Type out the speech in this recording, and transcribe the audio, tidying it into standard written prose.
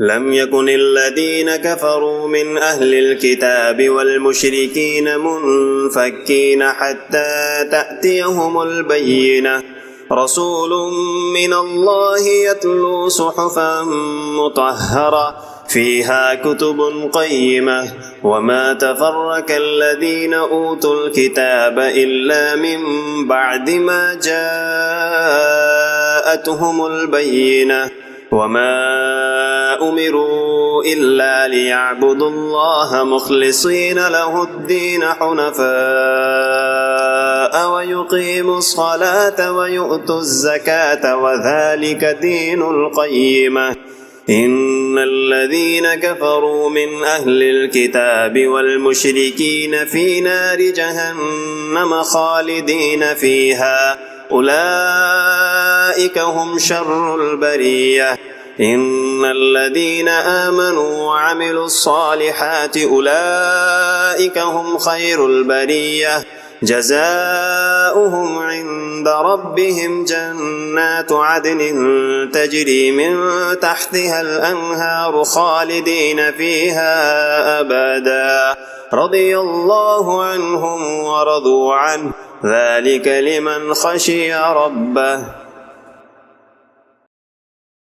لم يكن الذين كفروا من أهل الكتاب والمشركين منفكين حتى تأتيهم البينة رسول من الله يتلو صحفا مطهرة فيها كتب قيمة وما تفرق الذين أوتوا الكتاب إلا من بعد ما جاءتهم البينة وما أمروا إلا ليعبدوا الله مخلصين له الدين حنفاء ويقيموا الصلاة ويؤتوا الزكاة وذلك دين القيمة إن الذين كفروا من أهل الكتاب والمشركين في نار جهنم خالدين فيها أولئك هم شر البرية إن الذين آمنوا وعملوا الصالحات أولئك هم خير البرية جزاؤهم عند ربهم جنات عدن تجري من تحتها الأنهار خالدين فيها أبدا رضي الله عنهم ورضوا عنه ذلك لمن خشي ربه.